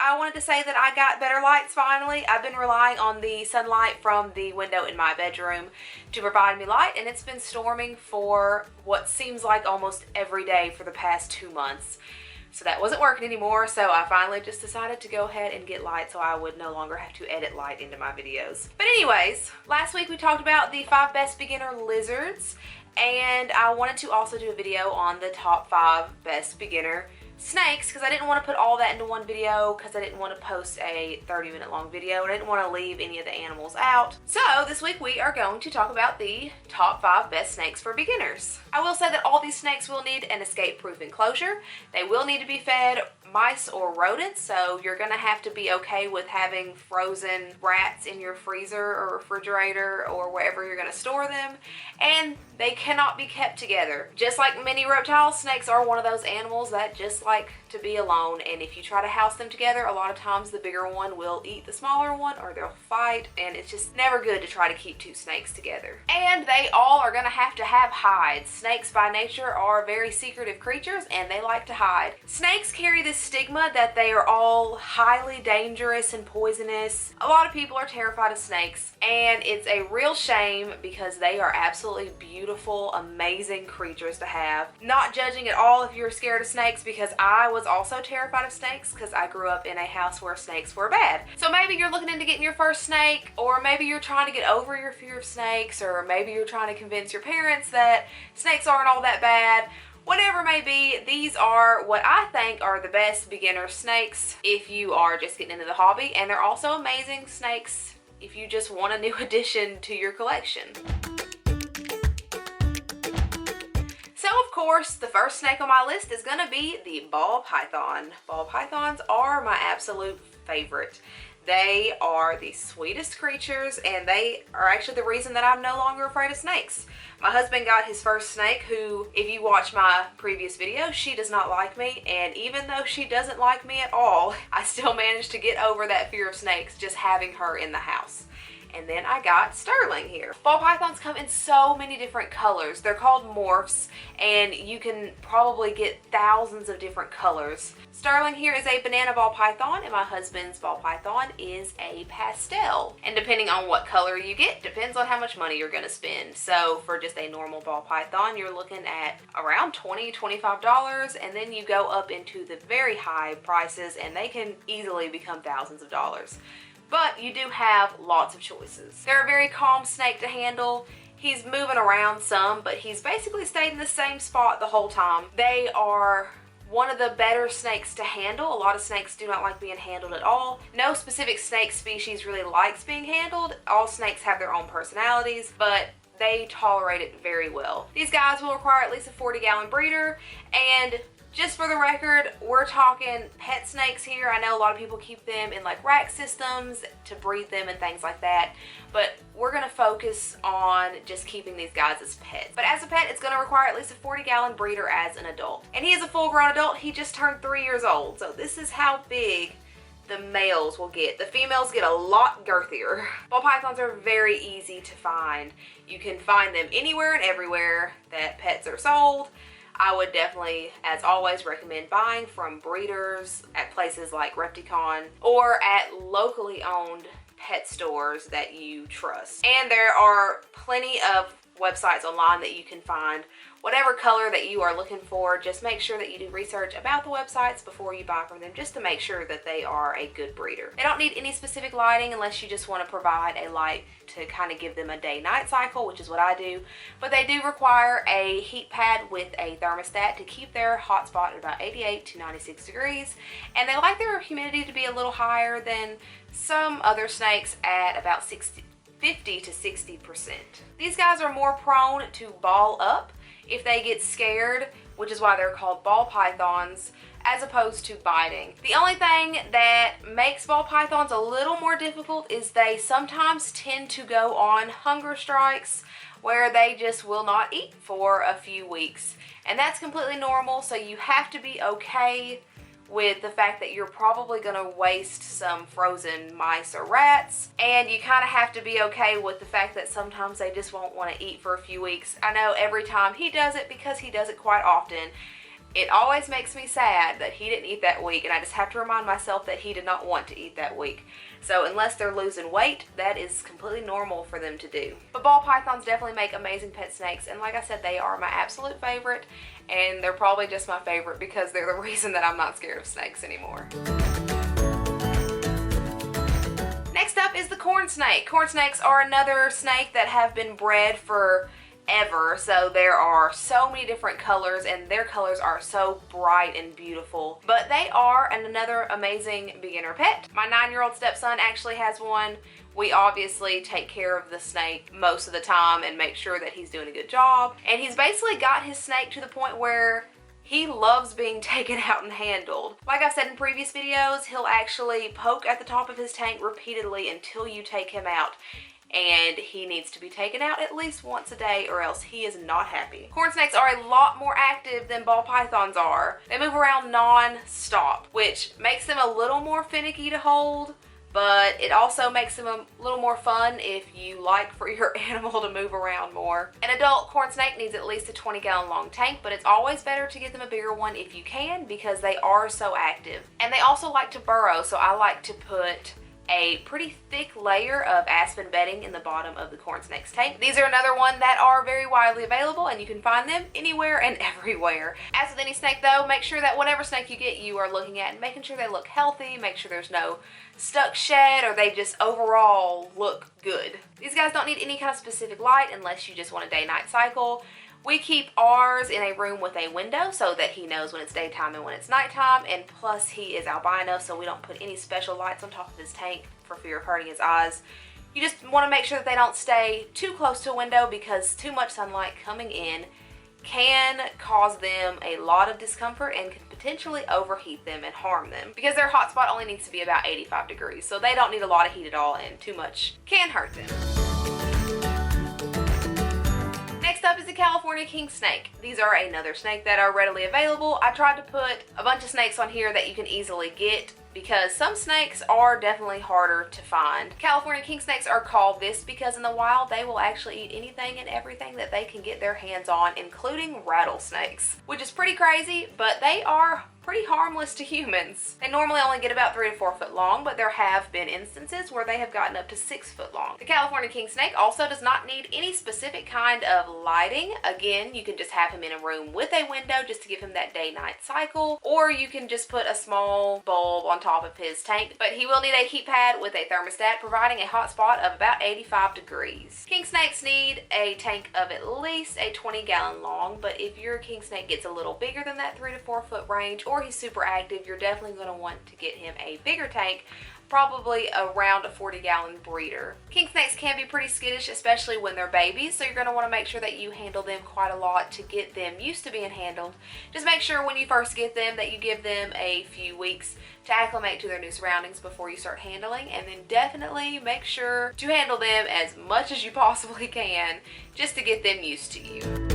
I wanted to say that I got better lights finally. I've been relying on the sunlight from the window in my bedroom to provide me light, and it's been storming for what seems like almost every day for the past 2 months. So that wasn't working anymore, so I finally just decided to go ahead and get light so I would no longer have to edit light into my videos. But anyways, last week we talked about the 5 best beginner lizards, and I wanted to also do a video on the top 5 best beginner snakes because I didn't want to put all that into one video because I didn't want to post a 30-minute long video and I didn't want to leave any of the animals out. So this week we are going to talk about the top 5 best snakes for beginners. I will say that all these snakes will need an escape-proof enclosure. They will need to be fed mice or rodents, so you're gonna have to be okay with having frozen rats in your freezer or refrigerator or wherever you're gonna store them, and they cannot be kept together. Just like many reptiles, snakes are one of those animals that just like to be alone, and if you try to house them together, a lot of times the bigger one will eat the smaller one or they'll fight, and it's just never good to try to keep 2 snakes together. And they all are gonna have hides. Snakes by nature are very secretive creatures and they like to hide. Snakes carry this stigma that they are all highly dangerous and poisonous. A lot of people are terrified of snakes, and it's a real shame because they are absolutely beautiful, amazing creatures to have. Not judging at all if you're scared of snakes, because I was also terrified of snakes because I grew up in a house where snakes were bad. So maybe you're looking into getting your first snake, or maybe you're trying to get over your fear of snakes, or maybe you're trying to convince your parents that snakes aren't all that bad. Whatever it may be, these are what I think are the best beginner snakes if you are just getting into the hobby, and they're also amazing snakes if you just want a new addition to your collection. So of course, the first snake on my list is going to be the ball python. Ball pythons are my absolute favorite. They are the sweetest creatures, and they are actually the reason that I'm no longer afraid of snakes. My husband got his first snake, who, if you watch my previous video, she does not like me, and even though she doesn't like me at all, I still managed to get over that fear of snakes just having her in the house. And then I got Sterling here. Ball pythons come in so many different colors. They're called morphs, and you can probably get thousands of different colors. Sterling here is a banana ball python, and my husband's ball python is a pastel. And depending on what color you get, depends on how much money you're gonna spend. So for just a normal ball python, you're looking at around $20, $25, and then you go up into the very high prices, and they can easily become thousands of dollars. But you do have lots of choices. They're a very calm snake to handle. He's moving around some, but he's basically stayed in the same spot the whole time. They are one of the better snakes to handle. A lot of snakes do not like being handled at all. No specific snake species really likes being handled. All snakes have their own personalities, but they tolerate it very well. These guys will require at least a 40-gallon breeder, and just for the record, we're talking pet snakes here. I know a lot of people keep them in like rack systems to breed them and things like that, but we're gonna focus on just keeping these guys as pets. But as a pet, it's gonna require at least a 40-gallon breeder as an adult. And he is a full-grown adult. He just turned 3 years old, so this is how big the males will get. The females get a lot girthier. Ball pythons are very easy to find. You can find them anywhere and everywhere that pets are sold. I would definitely, as always, recommend buying from breeders at places like Reptiles or at locally owned pet stores that you trust. And there are plenty of websites online that you can find whatever color that you are looking for. Just make sure that you do research about the websites before you buy from them, just to make sure that they are a good breeder. They don't need any specific lighting unless you just want to provide a light to kind of give them a day-night cycle, which is what I do. But they do require a heat pad with a thermostat to keep their hot spot at about 88 to 96 degrees. And they like their humidity to be a little higher than some other snakes at about 50 to 60%. These guys are more prone to ball up if they get scared, which is why they're called ball pythons, as opposed to biting. The only thing that makes ball pythons a little more difficult is they sometimes tend to go on hunger strikes where they just will not eat for a few weeks. And that's completely normal, so you have to be okay with the fact that you're probably going to waste some frozen mice or rats, and you kind of have to be okay with the fact that sometimes they just won't want to eat for a few weeks. I know every time he does it, because he does it quite often, It always makes me sad that he didn't eat that week, and I just have to remind myself that he did not want to eat that week. So unless they're losing weight, that is completely normal for them to do. But ball pythons definitely make amazing pet snakes, and like I said, they are my absolute favorite, and they're probably just my favorite because they're the reason that I'm not scared of snakes anymore. Next up is the corn snake. Corn snakes are another snake that have been bred forever, so there are so many different colors, and their colors are so bright and beautiful. But they are another amazing beginner pet. My 9-year-old stepson actually has one. We obviously take care of the snake most of the time and make sure that he's doing a good job. And he's basically got his snake to the point where he loves being taken out and handled. Like I've said in previous videos, he'll actually poke at the top of his tank repeatedly until you take him out. And he needs to be taken out at least once a day or else he is not happy. Corn snakes are a lot more active than ball pythons are. They move around non-stop, which makes them a little more finicky to hold, but it also makes them a little more fun if you like for your animal to move around more. An adult corn snake needs at least a 20-gallon long tank, but it's always better to get them a bigger one if you can because they are so active. And they also like to burrow, so I like to put a pretty thick layer of aspen bedding in the bottom of the corn snake's tank. These are another one that are very widely available, and you can find them anywhere and everywhere. As with any snake though, make sure that whatever snake you get, you are looking at and making sure they look healthy, make sure there's no stuck shed, or they just overall look good. These guys don't need any kind of specific light unless you just want a day-night cycle. We keep ours in a room with a window so that he knows when it's daytime and when it's nighttime, and plus he is albino, so we don't put any special lights on top of his tank for fear of hurting his eyes. You just want to make sure that they don't stay too close to a window because too much sunlight coming in can cause them a lot of discomfort and can potentially overheat them and harm them because their hot spot only needs to be about 85 degrees, so they don't need a lot of heat at all, and too much can hurt them. Next up is the California king snake. These are another snake that are readily available. I tried to put a bunch of snakes on here that you can easily get because some snakes are definitely harder to find. California king snakes are called this because in the wild they will actually eat anything and everything that they can get their hands on, including rattlesnakes, which is pretty crazy, but they are pretty harmless to humans. They normally only get about 3 to 4 foot long, but there have been instances where they have gotten up to 6 foot long. The California king snake also does not need any specific kind of lighting. Again, you can just have him in a room with a window just to give him that day-night cycle, or you can just put a small bulb on top of his tank, but he will need a heat pad with a thermostat providing a hot spot of about 85 degrees. King snakes need a tank of at least a 20-gallon long, but if your king snake gets a little bigger than that 3 to 4 foot range, or he's super active, you're definitely going to want to get him a bigger tank, probably around a 40-gallon breeder. King snakes can be pretty skittish, especially when they're babies, so you're going to want to make sure that you handle them quite a lot to get them used to being handled. Just make sure when you first get them that you give them a few weeks to acclimate to their new surroundings before you start handling, and then definitely make sure to handle them as much as you possibly can just to get them used to you.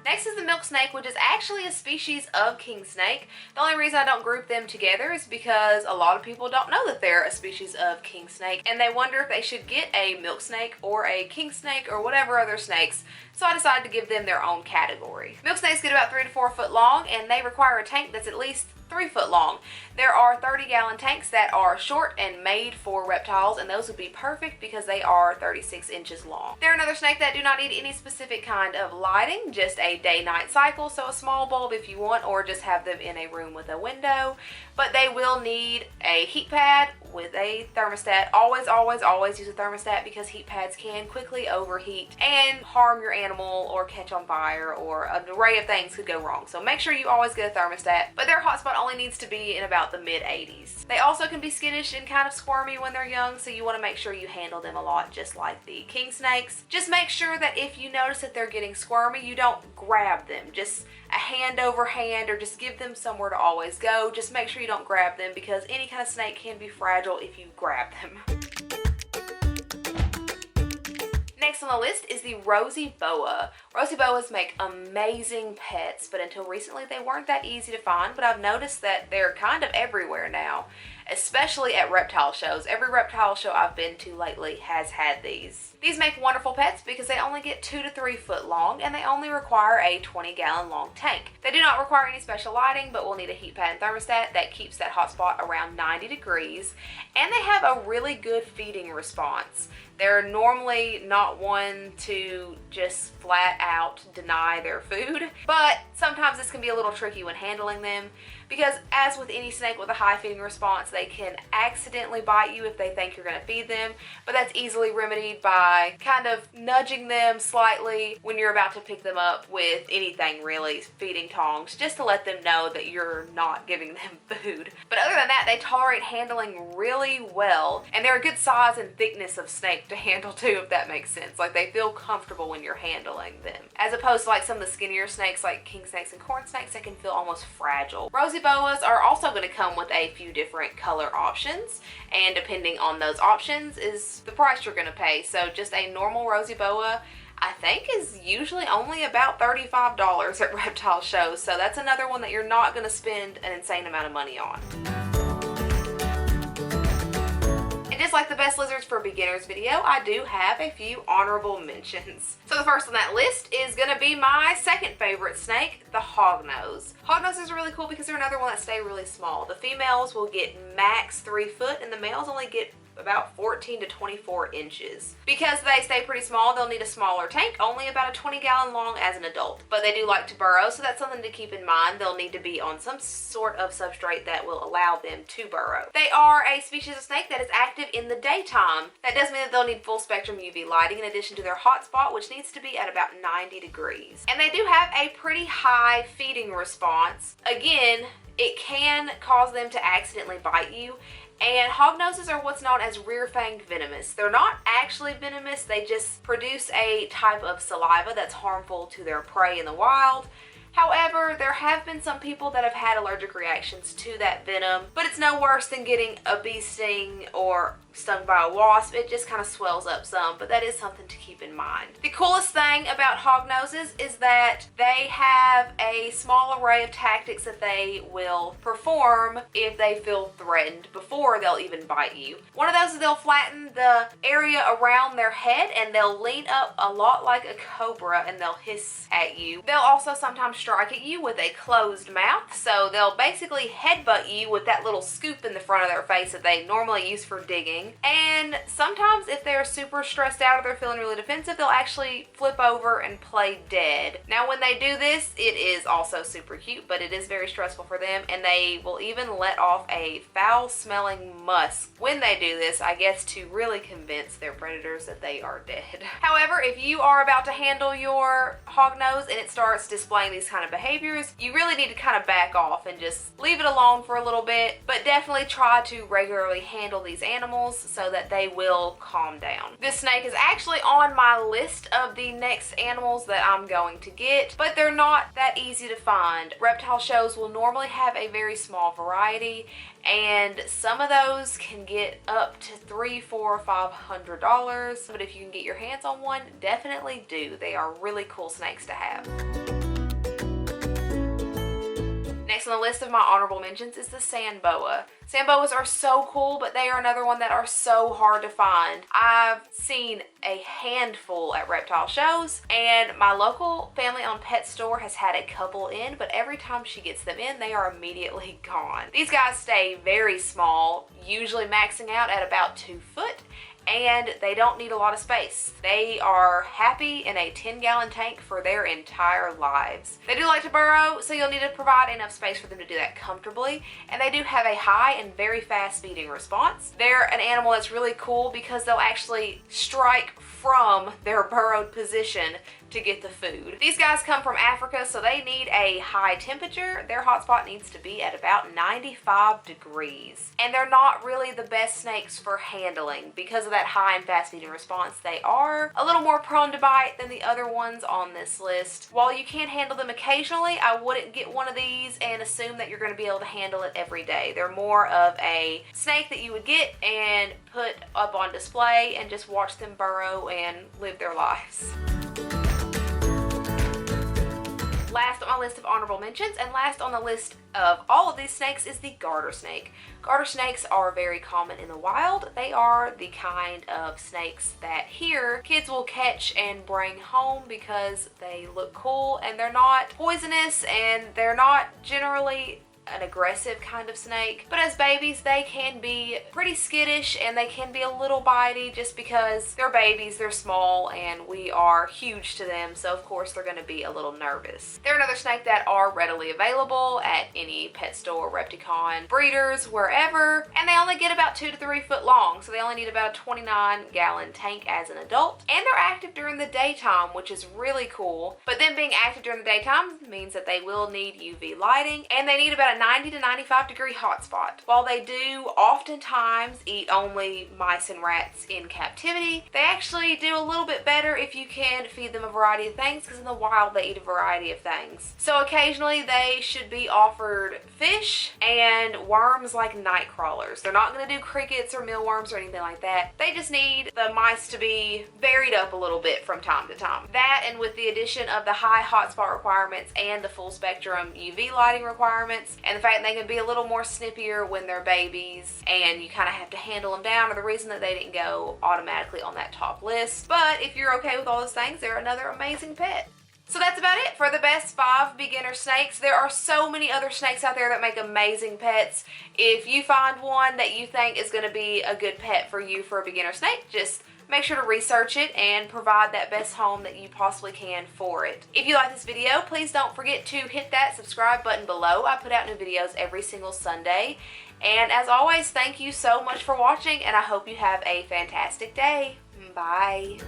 Next is the milk snake, which is actually a species of king snake. The only reason I don't group them together is because a lot of people don't know that they're a species of king snake, and they wonder if they should get a milk snake or a king snake or whatever other snakes. So I decided to give them their own category. Milk snakes get about 3 to 4 foot long, and they require a tank that's at least 3 foot long. There are 30-gallon tanks that are short and made for reptiles, and those would be perfect because they are 36 inches long. They're another snake that do not need any specific kind of lighting, just a day-night cycle, so a small bulb if you want, or just have them in a room with a window. But they will need a heat pad with a thermostat. Always, always, always use a thermostat because heat pads can quickly overheat and harm your animal or catch on fire, or an array of things could go wrong. So make sure you always get a thermostat, but their hotspot only needs to be in about the mid-80s. They also can be skittish and kind of squirmy when they're young, so you want to make sure you handle them a lot just like the king snakes. Just make sure that if you notice that they're getting squirmy, you don't grab them. Just a hand over hand, or just give them somewhere to always go. Just make sure you don't grab them because any kind of snake can be fragile if you grab them. Next on the list is the Rosy Boa. Rosy Boas make amazing pets, but until recently they weren't that easy to find, but I've noticed that they're kind of everywhere now, especially at reptile shows. Every reptile show I've been to lately has had these. These make wonderful pets because they only get 2 to 3 foot long and they only require a 20-gallon long tank. They do not require any special lighting, but will need a heat pad and thermostat that keeps that hot spot around 90 degrees, and they have a really good feeding response. They're normally not one to just flat out deny their food, but sometimes this can be a little tricky when handling them because, as with any snake with a high feeding response, they can accidentally bite you if they think you're going to feed them, but that's easily remedied by kind of nudging them slightly when you're about to pick them up with anything really, feeding tongs, just to let them know that you're not giving them food. But other than that, they tolerate handling really well, and they're a good size and thickness of snake to handle too, if that makes sense. Like, they feel comfortable when you're handling them, as opposed to like some of the skinnier snakes like king snakes and corn snakes that can feel almost fragile. Rosy Boas are also going to come with a few different color options, and depending on those options is the price you're going to pay. So just a normal Rosy Boa, I think, is usually only about $35 at reptile shows, so that's another one that you're not going to spend an insane amount of money on. Just like the best lizards for beginners video, I do have a few honorable mentions. So the first on that list is going to be my second favorite snake, the Hognose. Hognoses are really cool because they're another one that stay really small. The females will get max 3 foot and the males only get about 14 to 24 inches. Because they stay pretty small, they'll need a smaller tank, only about a 20-gallon long as an adult. But they do like to burrow, so that's something to keep in mind. They'll need to be on some sort of substrate that will allow them to burrow. They are a species of snake that is active in the daytime. That does mean that they'll need full spectrum UV lighting in addition to their hot spot, which needs to be at about 90 degrees. And they do have a pretty high feeding response. Again, it can cause them to accidentally bite you. And hognoses are what's known as rear-fanged venomous. They're not actually venomous, they just produce a type of saliva that's harmful to their prey in the wild. However, there have been some people that have had allergic reactions to that venom, but it's no worse than getting a bee sting or stung by a wasp. It just kind of swells up some, but that is something to keep in mind. The coolest thing about hognoses is that they have a small array of tactics that they will perform if they feel threatened before they'll even bite you. One of those is they'll flatten the area around their head and they'll lean up a lot like a cobra and they'll hiss at you. They'll also sometimes strike at you with a closed mouth, so they'll basically headbutt you with that little scoop in the front of their face that they normally use for digging. And sometimes if they're super stressed out or they're feeling really defensive, they'll actually flip over and play dead. Now when they do this, it is also super cute, but it is very stressful for them, and they will even let off a foul-smelling musk when they do this, I guess to really convince their predators that they are dead. However, if you are about to handle your hognose and it starts displaying these kind of behaviors, you really need to kind of back off and just leave it alone for a little bit, but definitely try to regularly handle these animals so that they will calm down. This snake is actually on my list of the next animals that I'm going to get, but they're not that easy to find. Reptile shows will normally have a very small variety, and some of those can get up to $300, $400, $500, but if you can get your hands on one, definitely do. They are really cool snakes to have. Next on the list of my honorable mentions is the sand boa. Sand boas are so cool, but they are another one that are so hard to find. I've seen a handful at reptile shows, and my local family-owned pet store has had a couple in, but every time she gets them in, they are immediately gone. These guys stay very small, usually maxing out at about 2 foot, and they don't need a lot of space. They are happy in a 10-gallon tank for their entire lives. They do like to burrow, so you'll need to provide enough space for them to do that comfortably, and they do have a high and very fast feeding response. They're an animal that's really cool because they'll actually strike from their burrowed position to get the food. These guys come from Africa, so they need a high temperature. Their hotspot needs to be at about 95 degrees. And they're not really the best snakes for handling because of that high and fast feeding response, they are a little more prone to bite than the other ones on this list. While you can handle them occasionally, I wouldn't get one of these and assume that you're going to be able to handle it every day. They're more of a snake that you would get and put up on display and just watch them burrow and live their lives. Last on my list of honorable mentions, and last on the list of all of these snakes, is the garter snake. Garter snakes are very common in the wild. They are the kind of snakes that here kids will catch and bring home because they look cool and they're not poisonous and they're not generally an aggressive kind of snake, but as babies they can be pretty skittish and they can be a little bitey just because they're babies, they're small, and we are huge to them, so of course they're going to be a little nervous. They're another snake that are readily available at any pet store, Repticon, breeders, wherever, and they only get about 2 to 3 foot long, so they only need about a 29-gallon tank as an adult, and they're active during the daytime, which is really cool. But them being active during the daytime means that they will need UV lighting, and they need about a 90 to 95 degree hotspot. While they do oftentimes eat only mice and rats in captivity, they actually do a little bit better if you can feed them a variety of things, because in the wild they eat a variety of things. So occasionally they should be offered fish and worms like night crawlers. They're not going to do crickets or mealworms or anything like that. They just need the mice to be varied up a little bit from time to time. That, and with the addition of the high hotspot requirements and the full spectrum UV lighting requirements, and the fact that they can be a little more snippier when they're babies and you kind of have to handle them down, are the reason that they didn't go automatically on that top list. But if you're okay with all those things, they're another amazing pet. So that's about it for the best 5 beginner snakes. There are so many other snakes out there that make amazing pets. If you find one that you think is going to be a good pet for you for a beginner snake, just make sure to research it and provide that best home that you possibly can for it. If you like this video, please don't forget to hit that subscribe button below. I put out new videos every single Sunday. And as always, thank you so much for watching, and I hope you have a fantastic day. Bye.